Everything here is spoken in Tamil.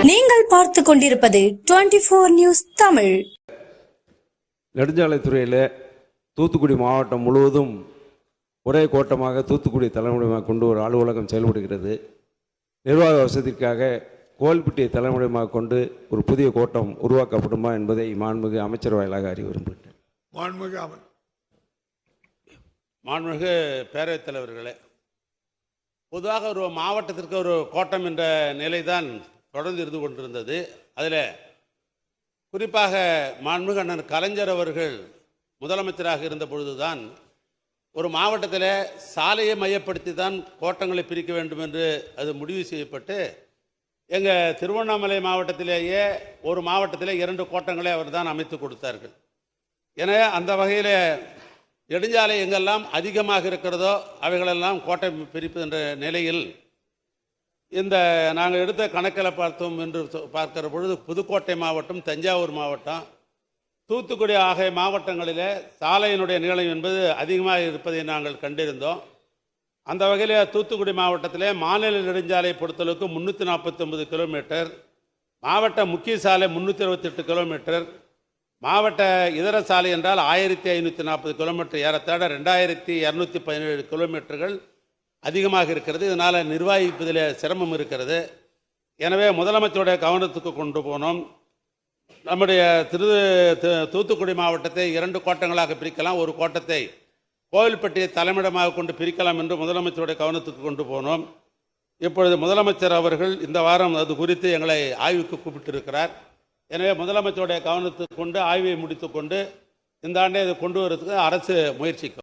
நீங்கள் பார்த்து கொண்டிருப்பது 24 நியூஸ் தமிழ். நெடுஞ்சாலைத்துறையில் தூத்துக்குடி மாவட்டம் முழுவதும் ஒரே கோட்டமாக தூத்துக்குடி தலைமையிடமாக கொண்டு ஒரு அலுவலகம் செயல்படுகிறது. நிர்வாக வசதிக்காக கோவில்பட்டியை தலைமையிடமாக கொண்டு ஒரு புதிய கோட்டம் உருவாக்கப்படுமா என்பதை மாண்புமிகு அமைச்சர் வாயிலாக அறிய விரும்புகிறேன். மாண்புமிகு பேரவைத் தலைவர்களே, பொதுவாக ஒரு மாவட்டத்திற்கு ஒரு கோட்டம் என்ற நிலைதான் தொடர்ந்து இருந்து கொண்டிருந்தது. அதில் குறிப்பாக மாண்புமிகு அண்ணன் கலைஞர் அவர்கள் முதலமைச்சராக இருந்த பொழுதுதான் ஒரு மாவட்டத்தில் சாலையை மையப்படுத்தி தான் கோட்டங்களை பிரிக்க வேண்டும் என்று அது முடிவு செய்யப்பட்டு எங்கள் திருவண்ணாமலை மாவட்டத்திலேயே ஒரு மாவட்டத்தில் 2 கோட்டங்களை அவர் தான் அமைத்து கொடுத்தார்கள். எனவே அந்த வகையில் நெடுஞ்சாலை எங்கெல்லாம் அதிகமாக இருக்கிறதோ அவைகளெல்லாம் கோட்டை பிரிப்பு என்ற நிலையில் இந்த நாங்கள் எடுத்த கணக்கில் பார்த்தோம் என்று பார்க்கிற பொழுது புதுக்கோட்டை மாவட்டம், தஞ்சாவூர் மாவட்டம், தூத்துக்குடி ஆகிய மாவட்டங்களில் சாலையினுடைய நீளம் என்பது அதிகமாக இருப்பதை நாங்கள் கண்டிருந்தோம். அந்த வகையில் தூத்துக்குடி மாவட்டத்தில் மாநில நெடுஞ்சாலை பொறுத்தளவுக்கு 349 கிலோமீட்டர், மாவட்ட முக்கிய சாலை 328 கிலோமீட்டர், மாவட்ட இதர சாலை என்றால் 1540 கிலோமீட்டர், ஏறத்தாழ 2217 கிலோமீட்டர்கள் அதிகமாக இருக்கிறது. இதனால் நிர்வகிப்பதில் சிரமம் இருக்கிறது. எனவே முதலமைச்சருடைய கவனத்துக்கு கொண்டு போனோம். நம்முடைய தூத்துக்குடி மாவட்டத்தை 2 கோட்டங்களாக பிரிக்கலாம், ஒரு கோட்டத்தை கோவில்பட்டியை தலைமையிடமாக கொண்டு பிரிக்கலாம் என்று முதலமைச்சருடைய கவனத்துக்கு கொண்டு போனோம். இப்பொழுது முதலமைச்சர் அவர்கள் இந்த வாரம் அது குறித்து எங்களை ஆய்வுக்கு கூப்பிட்டிருக்கிறார். எனவே முதலமைச்சருடைய கவனத்துக்கு கொண்டு ஆய்வை முடித்து கொண்டு இந்த ஆண்டை இதை கொண்டு வரதுக்கு அரசு முயற்சிக்கும்.